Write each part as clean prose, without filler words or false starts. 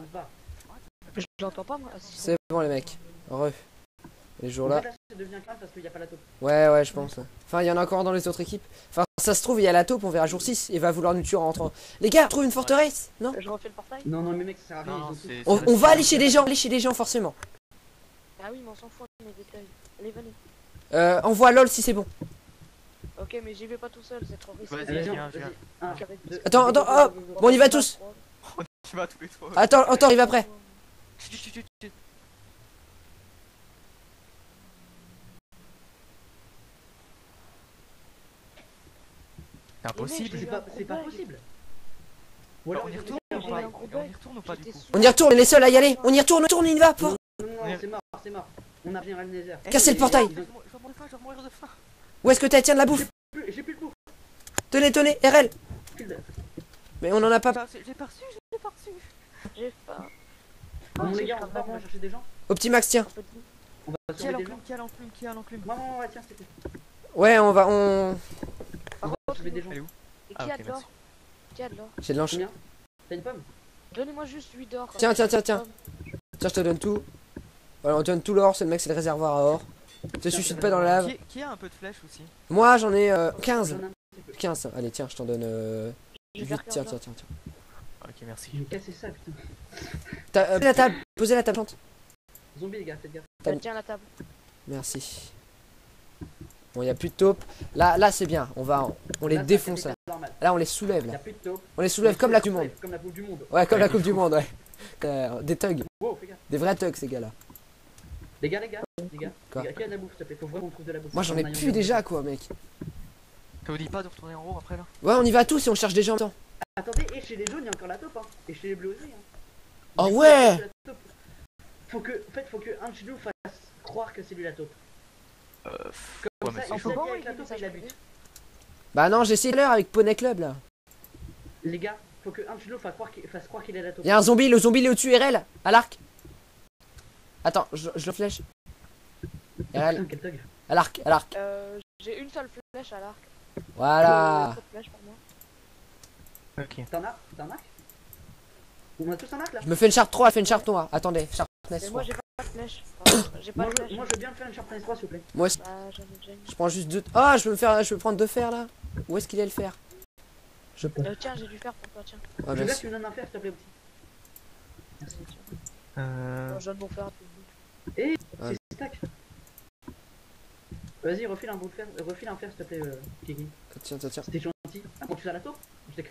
pas. Je l'entends pas moi. C'est bon les mecs. Re. Les jours là. Là, ça devient calme parce qu'il n'y a pas la taupe. Ouais, je pense. Enfin, il y en a encore dans les autres équipes. Enfin, ça se trouve, il y a la taupe, on verra jour 6. Il va vouloir nous tuer en rentrant. Les gars, trouve une forteresse. Non, Je refais le portail. Non, mais mec, ça sert à rien. Non, ils ont tous- on va aller chez des gens forcément. Ah oui, mais on s'en fout, mes détails. Allez, venez. Envoie LOL si c'est bon. Ok, mais j'y vais pas tout seul, c'est trop risqué. Vas-y, Allez, viens, vas-y. viens. 1, J'arrête. 2, Attends, hop. Bon, on y va tous. Tu vas tous les trois. Attends, il va après. Chut. C'est impossible. C'est pas possible. Ou alors On y ils ont retourne fait ou un pas jet. On y retourne ou pas du coup? On y retourne, on est les seuls à y aller. On y retourne, on y va. Non, c'est mort. On a Général Nether. Cassez le portail. Je vais mourir de faim. Où est-ce que t'as? Tiens de la bouffe. J'ai plus de bouffe. Tenez, RL. Field. Mais on en a pas. J'ai pas reçu. J'ai faim. Bon, les gars, on va chercher des gens. Optimax, tiens. On va Qui a sauver des gens. l'enclume? Qui a l'enclume? Ouais, tiens, c'était. Ouais, on va. On va sauver des gens. Elle est où? Et Ah, qui a ok, de l'or? merci. Qui a de l'or? J'ai de l'enche. Combien? T'as une pomme? Donnez-moi juste 8 d'or. Tiens. Tiens, je te donne tout. Voilà, on te donne tout l'or. C'est le mec, c'est le réservoir à or. Te suicide pas dans la lave. Qui a un peu de flèche aussi? Moi, j'en ai 15. J'en ai un petit peu. 15. Allez, tiens, je t'en donne Je vais 8. faire Tiens. 15 d'or. Ok, merci. J'ai cassé ça, putain. Posez la table. Posez la table. Plante. Zombie, les gars, faites gaffe. Tiens la table. Merci. Bon, y a plus de taupe. Là, c'est bien. On les Là, défonce ça là. fait normal. Là, on les soulève Y a là. plus de taupe. On les soulève comme la Coupe du Monde. Comme la Coupe du Monde. Ouais, comme la Coupe du Monde, ouais. Des thugs. Wow, fais gaffe. Des vrais thugs, ces gars-là. Les gars. Quoi? Qui a de la bouffe, s'il te plaît? Faut vraiment qu'on trouve de la bouffe. Moi, j'en ai plus déjà, quoi, mec. Ça vous dit pas de retourner en haut après là? Ouais, on y va tous et on cherche des gens en même temps. Attendez, et chez les jaunes, il y a encore la taupe, hein. Et chez les bleus aussi, hein. Oh Du coup, ouais! la taupe. Faut que Angelo fasse croire que c'est lui la taupe. Ouais, Comme mais ça, c'est il chaud. s'allie avec la taupe et il la bute. Bah non, j'ai essayé tout à l'heure avec Poney Club là. Les gars, faut que Angelo fasse croire qu'il est la taupe. Y'a un zombie, le zombie il est au-dessus, RL, à l'arc. Attends, je le flèche. RL, Putain, quel thug. à l'arc. J'ai une seule flèche à l'arc. Voilà. Trop de flèches pour moi. Ok. T'en as un arc? On a tous un arc là? Je me fais une charte 3, elle fait une charte noire. Attendez, sharpness Mais 3. moi j'ai pas de flèche. Enfin, j'ai pas Moi, de flèche. je veux bien me faire une sharpness 3 s'il vous plaît. Moi aussi, Bah j'en ai déjà une. je prends juste 2. Ah, je peux prendre 2 fers là. Où est-ce qu'il est le fer? Je peux. Tiens, j'ai du fer pour toi, tiens. Ah, Je veux bien que merci. tu me donnes un fer s'il te plaît aussi. Merci. Bon, je donne mon fer à tout le monde. Ouais. C'est stack. Vas-y, refile un bout de fer, refile un fer s'il te plaît, Kiki. Tiens. C'était gentil. Ah bon, tu fais à la taupe? Mais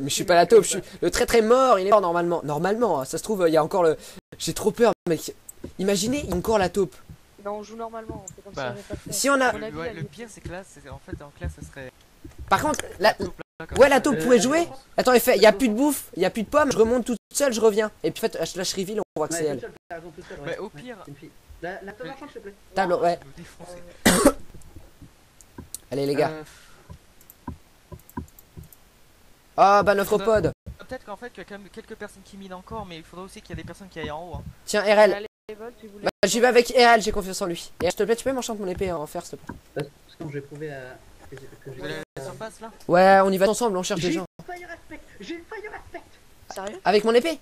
je suis pas la taupe, je suis le traître est mort, il est mort normalement. Normalement, hein, ça se trouve, il y a encore le. J'ai trop peur, mec. Imaginez, il y a encore la taupe. Non, on joue normalement, on fait comme Bah, si on avait pas de flèche. Si on a. mon avis, Ouais, elle le est- pire c'est que là, en fait en classe ça serait. Par contre, la. Taupe là, comme Ouais, ça. la taupe pourrait jouer. Attends, il y a plus de bouffe, il y a plus de pommes, je remonte toute seule, je reviens. Et puis en fait, je lâche reveal, on voit que c'est elle. Mais au pire- c'est une fille. La taupe marchande s'il te plaît. Table, ouais. Je vais me défoncer. Allez les gars. Euh, Ah bah nephropode. Peut-être qu'en fait il y a quand même quelques personnes qui minent encore, mais il faudrait aussi qu'il y ait des personnes qui aillent en haut. Hein. Tiens, RL. Allez, vol, tu voulais. Bah, j'y vais avec RL, j'ai confiance en lui. Et s'il te plaît, tu peux m'enchanter mon épée en fer, s'il te plaît. Parce que je vais prouver que Vous allez à la surface là? Ouais, on y va ensemble, on cherche des J'ai gens. une fire aspect. J'ai une fire aspect. Sérieux? Avec mon épée?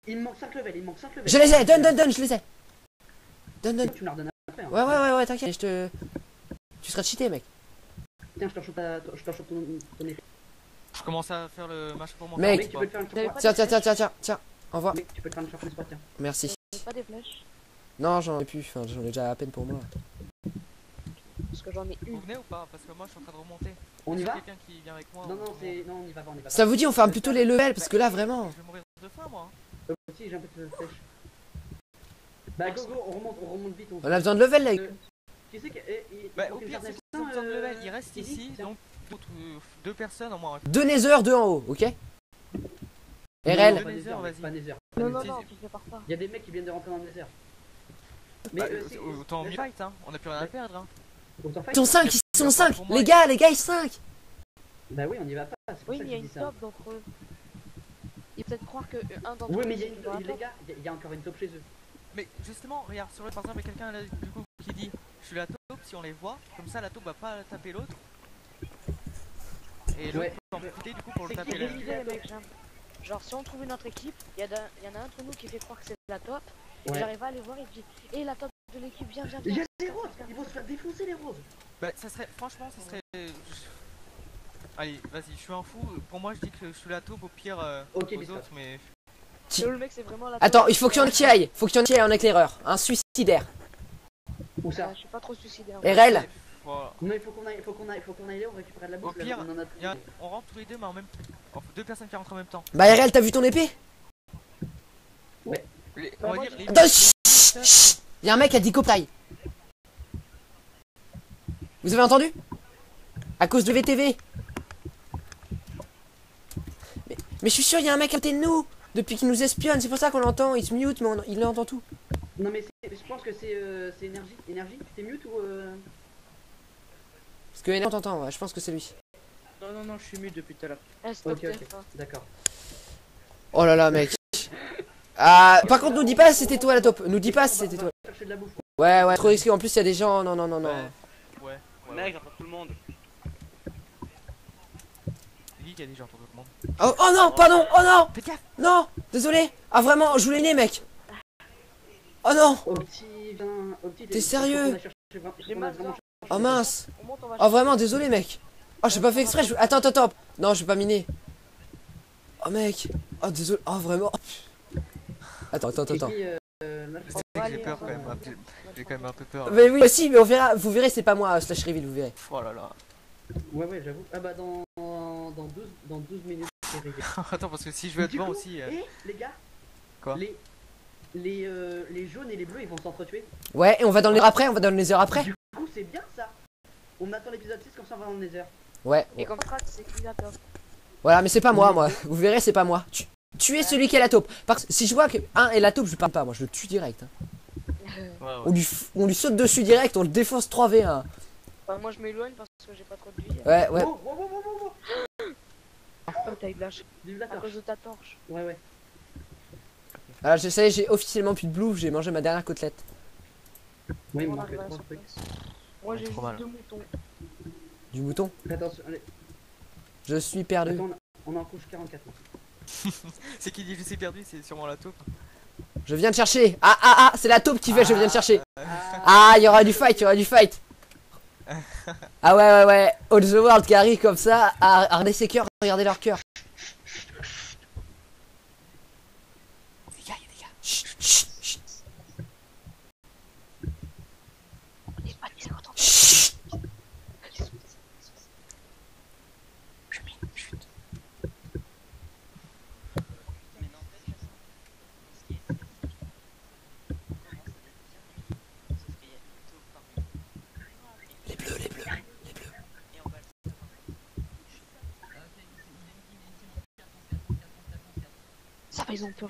Il me manque 5 levels, Je les ai, donne, je les ai. Donne. Tu me la redonnes après. Hein. Ouais, t'inquiète, je te. Tu seras cheaté, mec. Tiens, je t'en chope ton épée. Je commence à faire le machin pour mon Mec. Mec, tu peux te faire une T'avais sharpness. pas Tiens, envoie. Mec, tu peux te faire une sharpness 3, tiens. Merci. J'ai pas des flèches. Non, j'en ai plus, enfin, j'en ai déjà à peine pour moi. Parce que j'en ai Vous une. venez ou pas? Parce que moi je suis en train de remonter. On y Est-ce va? qu'il y a quelqu'un qui vient avec moi? Non, ou- on y va pas, on y va pas. Ça vous dit, on ferme plutôt les levels, parce que là, vraiment. Je vais mourir de faim moi. Si, j'ai un peu de flèche. Bah, go, on remonte vite. On a besoin de level, là. Qui c'est qui. Bah au pire c'est qu'ils ont besoin de level, ils restent ici, donc deux personnes au moins. 2 nether, 2 en haut, ok? RL. Pas Nether, vas-y. pas Nether. Non, non, Si, non, si. tu fais pas ça. Il y a des mecs qui viennent de rentrer dans le Nether. Mais Bah, c'est- autant mieux fight hein, on a plus rien à perdre hein. autant fight. Ils sont 5, les gars, ils sont 5. Bah oui, on y va pas. C'est pour Oui, ça mais que il y a je une dis ça. top d'entre eux. Ils peut-être croire que un d'entre eux. Oui, mais il y a c'est dans la les top. gars, il y a encore une top chez eux. Mais justement, regarde, sur le par exemple, il y a quelqu'un là du coup qui dit je suis la taupe, si on les voit, comme ça la taupe va pas taper l'autre. Et l'autre Ouais. peut en profiter du coup pour le C'est taper qui là. est Désolé, les mecs, j'ai un- Genre, si on trouve une autre équipe, il y en a un d'entre nous qui fait croire que c'est la top. Et Ouais. j'arrive à aller voir et je dis, hé, la top de l'équipe, viens. Il y a les roses, ils vont se faire défoncer les roses. Bah, ça serait. Franchement, ça serait. Allez, vas-y, je suis un fou. Pour moi, je dis que je suis la taupe au pire Ok, aux mais autres, mais. Le mec, c'est vraiment la top. Attends, il faut qu'il y en ait. Faut qu'il y en ait un éclaireur. Un suicidaire. Où ça? Je suis pas trop suicidaire. RL. Voilà. Non, il faut qu'on aille là, on récupère de la bouffe. Au pire, là, on en a on rentre tous les deux, mais en même. Enfin, deux personnes qui rentrent en même temps. Bah RL, t'as vu ton épée? On va moi, dire. Les... Attends, chut. Y'a un mec qui a dit copaille. Vous avez entendu? À cause de VTV. Mais je suis sûr, il y a un mec à côté de nous. Depuis qu'il nous espionne, c'est pour ça qu'on l'entend. Il se mute, mais il entend tout. Non, mais je pense que c'est énergie. Énergie, t'es mute ou Parce que on t'entend, ouais, je pense que c'est lui. Non, je suis mute depuis tout à l'heure. Eh, stop, Ok, ok. TF1. D'accord. Oh là là, mec. Ah, par contre, nous dis pas si c'était toi la taupe. Nous dis pas si c'était toi. Chercher de la bouffe. Ouais, trop risqué. En plus, il y a des gens. Non. Ouais. Mec, j'entends tout le monde. C'est qui a dit j'entends tout le monde? Oh non, pardon. Oh non. Fais gaffe! Non, désolé. Ah vraiment, je voulais nez, mec. Oh non. T'es sérieux? J'ai mal, ça. Oh mince. On monte, on va Oh vraiment, désolé, mec. Oh, j'ai pas fait exprès. Attends. Non, je vais pas miner. Oh mec. Oh désolé. Oh vraiment. Attends. C'est va que aller, j'ai peur on quand va- même. J'ai quand même un peu peur. Mais oui, aussi, mais on verra. Vous verrez, c'est pas moi, slash reveal, vous verrez. Oh là là. Ouais, j'avoue. Ah bah dans 12 minutes, c'est réglé. Attends, parce que si je veux être Du devant coup, aussi. les gars, Quoi? les jaunes et les bleus, ils vont s'entretuer. Ouais, et on va dans les heures après. On va dans les heures après. Du coup, c'est bien ça. On attend l'épisode 6 comme ça on va dans le nether. Ouais. Et comme ça, c'est qui la top? Voilà, mais c'est pas moi. Vous verrez, c'est pas moi. Tuez celui qui est la taupe. Parce que si je vois que un est la taupe, je parle pas. Moi, je le tue direct. Hein. Ouais. On lui saute dessus direct. On le défonce 3v1. Enfin, moi, je m'éloigne parce que j'ai pas trop de vie. Ouais. Wow. Oh, t'as eu de la chance Vive la à torche. cause de ta torche. Ouais. Alors, ça y est, j'ai officiellement plus de blue. J'ai mangé ma dernière côtelette. Ouais, il On me manque arrive à la 3 trucs. surprise. Moi, j'ai Trop juste mal. 2 moutons. Du mouton. Attention, allez. Je suis perdu. Attends, on est en couche 44 là. C'est qui dit je suis perdu, c'est sûrement la taupe. Je viens de chercher. Ah, c'est la taupe qui fait. Je viens de chercher. Ah, il y aura du fight. Ah ouais. All the world qui arrive comme ça. Regardez ses cœurs. Regardez leur cœur. Les gars, y'a des gars. Chut. Les pas les 50 ans. Chut. Je mine, chut. Les bleus. Ça va, ils ont peur.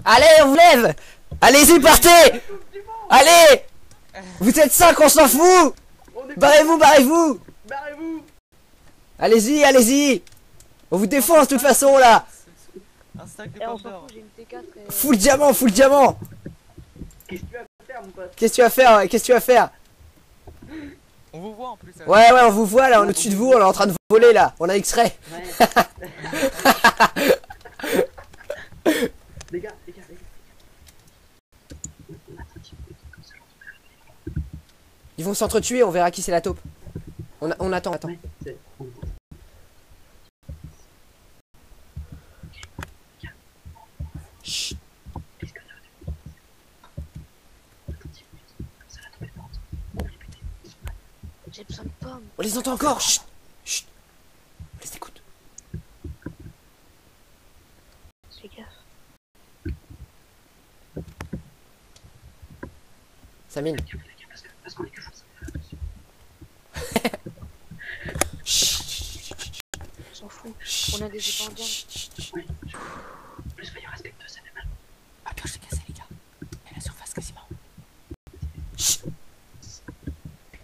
Allez, on vous lève. Allez-y, partez. Allez. Vous êtes 5, on s'en fout. On est Barrez-vous. Barrez-vous. Allez-y. On vous défonce de toute façon là. Un stack de Et on pommes s'en d'or. fout, j'ai une T4 et... Full diamant. Qu'est-ce que tu vas faire mon pote? Qu'est-ce que tu vas faire? On vous voit en plus. Ouais, on vous voit là, on est au-dessus de vous, on est en train de voler là. On a X-ray. Ouais. Les gars. Ils vont s'entretuer, on verra qui c'est la taupe. On attend. Ouais, c'est- Chut. J'ai besoin de pommes. On les entend encore. Chut. On les écoute. Fais gaffe. Samine. On s'en fout. On a des dépendants. Plus soyons respectueux, ça fait mal. Ah, pioche, c'est cassé, les gars. Il y a la surface quasiment.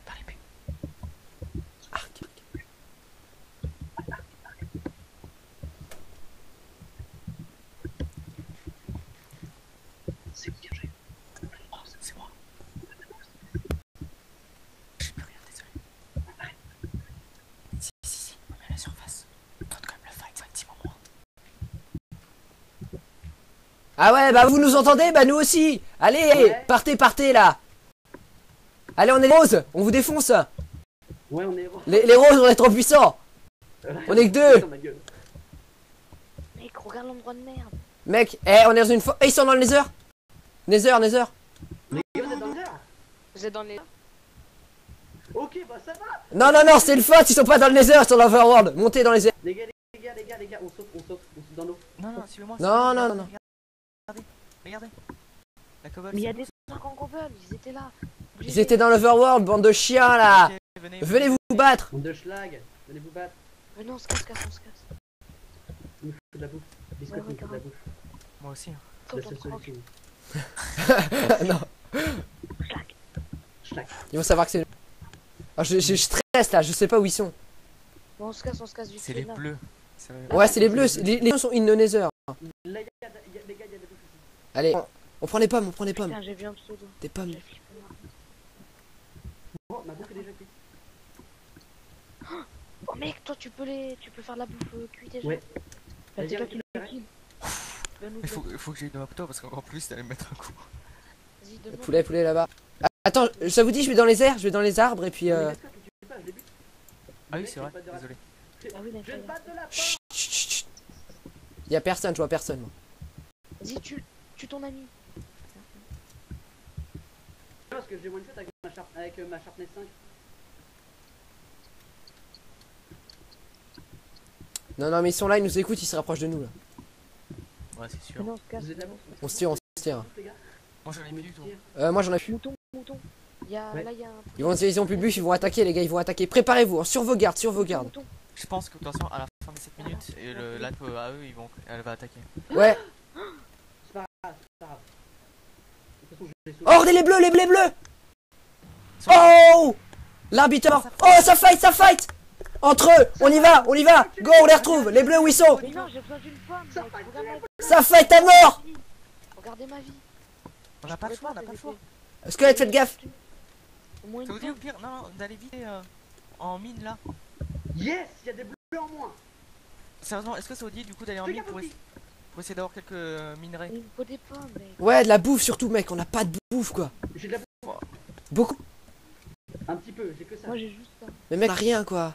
Parlez plus. C'est bien joué. Oh, c'est moi. J'ai plus rien, désolé. Si, on met la surface. Quand même le fight, c'est un petit moment. Ah ouais, bah vous nous entendez? Bah nous aussi. Allez, Ouais. partez là. Allez, on est les roses, on vous défonce. Ouais, on est. Les roses, on est trop puissants. On est que deux. Dans ma gueule. Mec, regarde l'endroit de merde. Mec, on est dans une fois. Ils sont dans le Nether. Nether. Les gars, vous êtes dans le verre. Vous êtes dans les... Ok, bah ça va. Non, c'est une faute, ils sont pas dans le Nether, ils sont dans l'Overworld. Montez dans les airs. Les gars, on saute dans l'eau. Non, non, suivez-moi. Non, suivez-moi, non, non. Regardez. La cobble. Mais il y a des trucs en cobble, ils étaient là. Ils étaient dans l'Overworld, bande de chiens là. Ok, venez. Venez vous battre. On de schlag. Venez vous battre. Mais non, on se casse, on se casse. Il nous faut de la bouffe. Biscuit, Ouais, il nous faut de la grave. bouffe. Moi aussi. La Saute, seule on croque. solution. Non, Clac. Schlag. ils vont savoir que c'est. Ah, je stresse là, je sais pas où ils sont. Bon, on se casse vite. C'est fait, les là. bleus. C'est vrai. Ouais, c'est les bleus, les bleus sont in the Nether. Là, les gars, il y a de la bouffe ici. Allez, on prend les pommes, Putain, j'ai vu un pseudo. Des pommes. J'ai flippé, moi. Oh, ma bouffe est déjà cuite. Oh mec, toi tu peux faire de la bouffe cuite déjà. Ouais. Bah, Vas-y, c'est toi qui récupère. le kill. Donne-nous Il faut que j'aille de ma poteau parce qu'encore plus t'allais me mettre un coup. Vas-y, donne-nous. Poulet là-bas. Ah, attends, ça vous dit, je vais dans les airs, je vais dans les arbres et puis. Mais laisse-moi que tu fais pas, je débute. Ah oui, c'est vrai. Désolé. Ah oui, Je vais me battre de la Chut, chut, chut, chut. Y a personne, je vois personne. Moi. Vas-y, tue ton ami. Parce que j'ai one shot avec ma sharpness 5. Non, mais ils sont là, ils nous écoutent, ils se rapprochent de nous là. Ouais, c'est Mais sûr. non, on se casse. Vous êtes de la bouffe. On se tire, on se tire. Les gars. Moi j'en ai plus du tout. Moi j'en ai plus. Mouton. Ouais. Là, il y a un. Ils ont plus de buff, ils vont attaquer les gars, ils vont attaquer. Préparez-vous, hein, sur vos gardes. Mouton. Je pense que de toute façon à la fin des 7 minutes et le latte à eux elle va attaquer. Ouais. C'est pas grave, c'est pas grave. De toute façon, je vais Oh, regardez les bleus, les bleus. Oh, l'arbitre. Oh, ça fight. Entre eux, on y va. Go, on les retrouve. Les bleus, où ils sont? Mais non, j'ai besoin d'une pomme. Mec. Regarde ma vie. Ça fight à mort. Regardez ma vie. On n'a pas le Je choix, on pourrais n'a pas le choix. Squelette, faites gaffe. Au moins Ça une vous dit au pomme. pire, non, d'aller vite en mine là. Yes, il y a des bleus en moins. Sérieusement, est-ce que ça vous dit du coup d'aller en Fais mine gaffe pour, aussi. pour essayer d'avoir quelques minerais? Il me faut des pommes, mec. Ouais, de la bouffe surtout, mec. On a pas de bouffe quoi. J'ai de la bouffe. Beaucoup. Un petit peu, j'ai que ça. Moi, j'ai juste ça. Mais mec, on a rien quoi.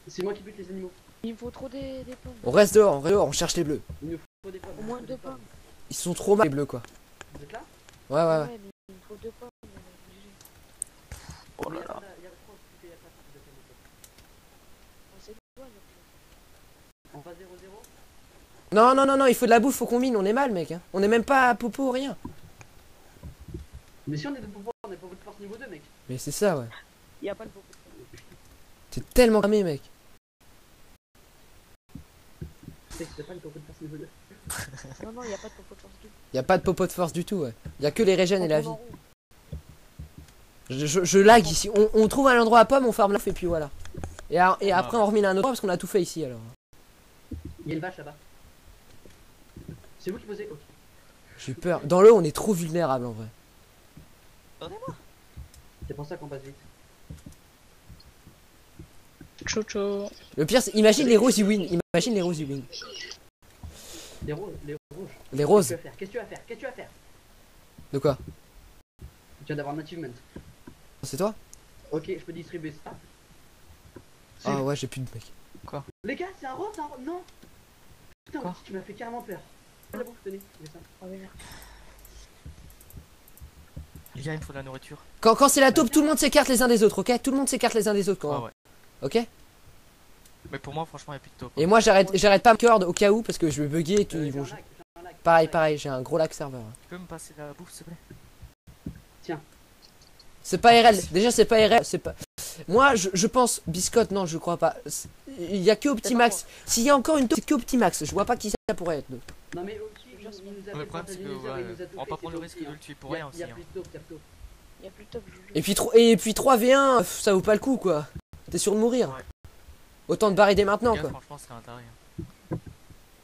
C'est moi qui bute les animaux. Il me faut trop des pommes. On reste dehors, on cherche les bleus. Il nous faut des pommes. Au moins deux pommes. Ils sont trop mal les bleus quoi. Vous êtes là? Ouais. Mais il me faut deux pommes. Oh là là. Il y a trois qui fait pas de pommes. On s'éloigne. On va 0-0. Non, il faut de la bouffe, faut qu'on mine. On est mal, mec. Hein. On est même pas à popo, rien. Mais si on est de pouvoir, on est pas votre force niveau 2, mec. Mais c'est ça, ouais. Il y a pas de pommes. T'es tellement cramé, mec. C'est pas une popo de force niveau 2. Non, il y a pas de pommes de force du tout. Y a pas de popo de force du tout, ouais. Y a que les régènes et la vie. On tourne en rond. Je lag ici. On trouve un endroit à pomme, on farme la et puis voilà. Et après, on remine un autre endroit parce qu'on a tout fait ici alors. Il y a une vache là-bas. C'est vous qui posez. Ok. J'ai peur. Dans l'eau, on est trop vulnérable en vrai. Attendez-moi. C'est pour ça qu'on passe vite. Chocho. Le pire, c'est imagine les roses, ils win. Imagine les roses, ils win. Les roses, les rouges. Les roses. Qu'est-ce que tu vas faire? Qu'est-ce que tu vas faire? De quoi? Tu viens d'avoir un achievement. C'est toi? Ok, je peux distribuer ça. Ah ouais, j'ai plus de mec. Les gars, c'est un rose, Non. Putain, Quoi tu m'as fait carrément peur. La bouffe, tenez, c'est ça. Ah oui, merde. Les gars, il me faut de la nourriture. Quand c'est la taupe, tout le monde s'écarte les uns des autres, ok? Tout le monde s'écarte les uns des autres quand. Ah ouais. Ok? Mais pour moi, franchement, il n'y a plus de taupe. Et moi, j'arrête pas me corde au cas où parce que je vais bugger et tout. J'ai Ils vont. un lag, j'ai un lag. Pareil, j'ai un gros lag serveur. Tu peux me passer la bouffe, s'il te plaît? C'est pas RL. Déjà, c'est pas RL. C'est pas. Moi, je pense biscotte. Non, je crois pas. Il y a que Optimax. S'il y a encore une taupe, c'est que Optimax. Je vois pas qui ça pourrait être. Non mais ok, il nous a Le fait problème, c'est que centraliser, il nous a on tout va fait, pas prendre le c'est risque ok, de hein. le tuer pour rien Il y a aussi. plus de taupe, il y a plus de taupe. Il y a plus de top, Juju. Et puis 3v1, ça vaut pas le coup quoi. T'es sûr de mourir. Ouais. Autant te barrer dès maintenant Les gars, quoi. franchement, c'est un taré. Enfin,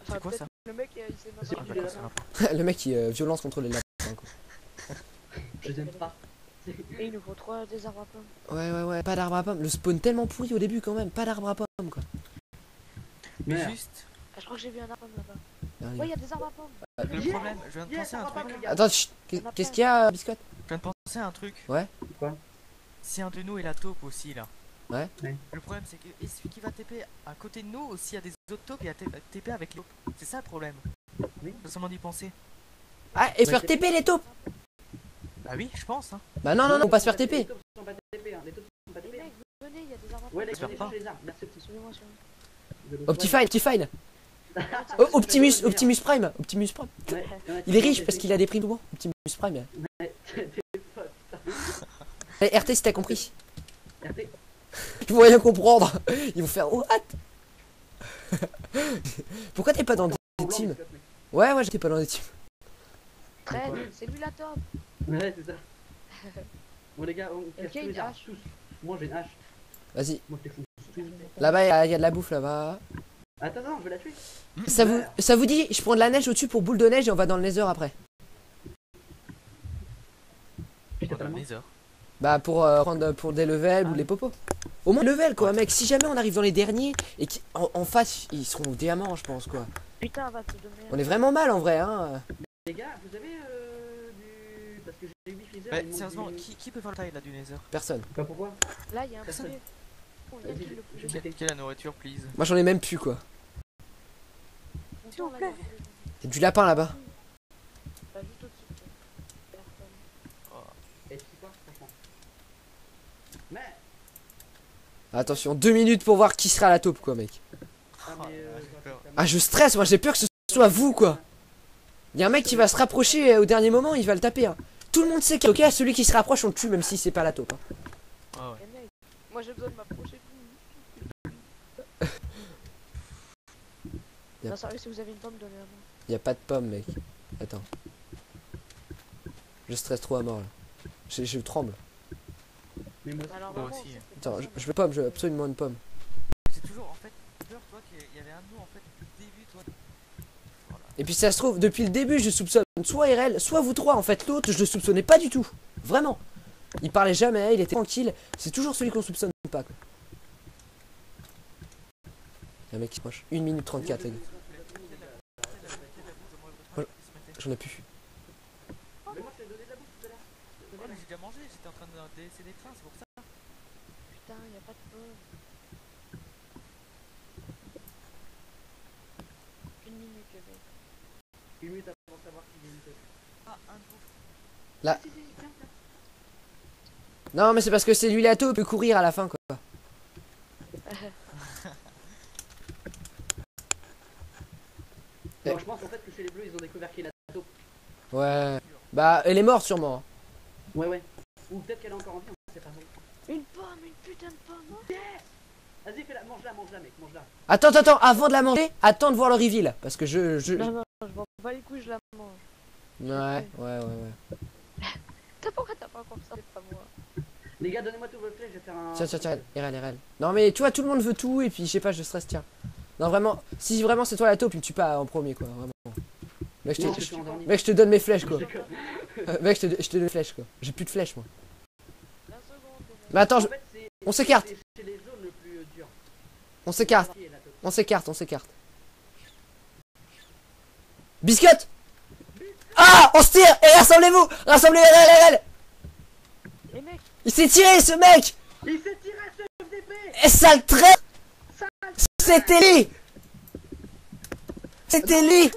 C'est quoi peut-être ça? Le mec, il s'est C'est pas qui, parlé. là C'est un Le mec qui violence contre les lapins quoi. Je les aime pas. Et il nous faut 3 des arbres à pommes. Ouais, pas d'arbre à pomme. Le spawn tellement pourri au début quand même. Pas d'arbre à pomme quoi. Merde. Juste, Ah, je crois que j'ai vu un arbre à pomme là-bas. Ouais, il y a des arbres à pommes. Le problème, je viens de penser à un truc. Attends, chut, qu'est-ce qu'il y a, Biscotte? Je viens de penser à un truc. Ouais. Quoi? Si un de nous est la taupe aussi là. Ouais. Le problème c'est que et celui qui va TP à côté de nous aussi, il y a des autres taupes, il y a TP avec les taupes. C'est ça le problème. Oui. J'ai seulement d'y penser. Ah, et faire TP les taupes? Bah oui, je pense hein. Bah non, non, non, faut pas se faire Les TP. taupes sont pas TP, hein. Les taupes sont pas Les TP. mecs, venez, il y a des arbres à pommes. Ouais, les J'espère gars, pas. les arbres. Merci, petit. Suivez-moi, suivez-moi. Optifine. Oh, Optimus Prime. Optimus Prime. Ouais, ouais, Il est riche parce qu'il a des prix souvent. Optimus Prime. Ouais, t'es pote. Allez, RT si t'as compris. RT. Ils vont rien comprendre. Ils vont faire oh, what? Pourquoi t'es pas dans des teams? Ouais, ouais, j'étais pas dans des teams. Traîne, c'est lui la top. Ouais, c'est ça. Bon, les gars, on casse Ok, tous une les arbres. hache. Tous. Moi, j'ai une hache. Vas-y. Moi, je t'ai foutu. Tous. Là-bas, il y a de la bouffe là-bas. Attends, non, je vais la tuer. Ça vous dit, je prends de la neige au-dessus pour boule de neige et on va dans le nether après. Putain, Pendant vraiment. mes heures. Bah pour prendre pour des levels ou les popos. Au moins level quoi mec, si jamais on arrive dans les derniers et qu'en face ils seront au diamant je pense quoi. Putain, va te donner. On est vraiment mal en vrai hein. Les gars, vous avez du. Parce que j'ai 8 freezers. Bah il manque sérieusement, du- qui peut faire le taille là du nether? Personne. Pas pourquoi? Là, il y a un Personne. poulet. On vient Vas-y, qu'il le je poulet. vais Qui est la nourriture please? Moi j'en ai même plus quoi. S'il vous plaît. Il y a du lapin là-bas. Bah, juste au-dessus. de toi. Personne. Et tu sais quoi, franchement. Mais. Attention, 2 minutes pour voir qui sera la taupe quoi mec. Ah, mais. j'ai peur. Ah je stresse, moi j'ai peur que ce soit vous quoi. Il y a un mec qui va se rapprocher au dernier moment, il va le taper hein. Tout le monde sait ok, celui qui se rapproche on le tue même si c'est pas la taupe. Hein. Ah ouais. Eh, mec, moi j'ai besoin de m'approcher de vous. Non, sérieux, si vous avez une pomme, donnez-la moi. Y a pas de pomme mec. Attends. Je stresse trop à mort là. Je tremble. Mais moi, Alors, Moi vraiment, aussi. ça fait Attends, pas je ça, veux pomme, je veux absolument une pomme. J'ai toujours en fait peur toi qu'il y avait un de nous en fait depuis le début toi. Voilà. Et puis ça se trouve, depuis le début, je soupçonne soit RL, soit vous trois. En fait, l'autre, je le soupçonnais pas du tout. Vraiment. Il parlait jamais, il était tranquille. C'est toujours celui qu'on soupçonne pas. Quoi. Il y a un mec qui se proche. 1 minute 34, les gars. J'en ai plus. Mais moi, je t'ai donné de la bouffe tout à l'heure. Ouais, mais j'ai déjà mangé, j'étais en train de délaisser des trains, c'est pour ça. Putain, y a pas de pomme. 1 minute, le mec. 1 minute avant de savoir qui vient une taupe. Ah, un de vous. Là. Si, si, tiens, tiens. Non, mais c'est parce que c'est lui la taupe, il peut courir à la fin, quoi. Non, je pense en fait que chez les bleus, ils ont découvert qu'il a la taupe. Ouais. Bah, elle est morte sûrement. hein. Ouais, ouais. Ou peut-être qu'elle est encore en vie, on sait pas. Une pomme, une putain de pomme. Hein. Vas-y, fais-la, mange-la, mec, mange-la. Attends, attends, avant de la manger, attends de voir le reveal. Parce que je... Non, non, je m'en bats les couilles, je la mange. Ouais, ouais. Pourquoi t'as pas encore ça? C'est pas moi. Les gars, donnez-moi tout vos flèches, je vais faire un. Tiens, RL. Non, mais tu vois, tout le monde veut tout, et puis je sais pas, je stresse, tiens. Non, vraiment, si vraiment c'est toi la taupe, tu me tues pas en premier, quoi, vraiment. Mec, Non, je suis endormi. mec, je te donne mes flèches, Je quoi. déconne. Mec, je te donne mes flèches, quoi. J'ai plus de flèches, moi. 20 secondes. Mais attends, En fait, on s'écarte. C'est les zones le plus dur. On s'écarte. Qui est la taupe. On s'écarte. Biscotte. Ah, on se tire. Et rassemblez-vous. Rassemblez RL. Les mecs, Il s'est tiré, ce mec. Il s'est tiré ce FDP. Et sale traître. C'était lui. C'était lui.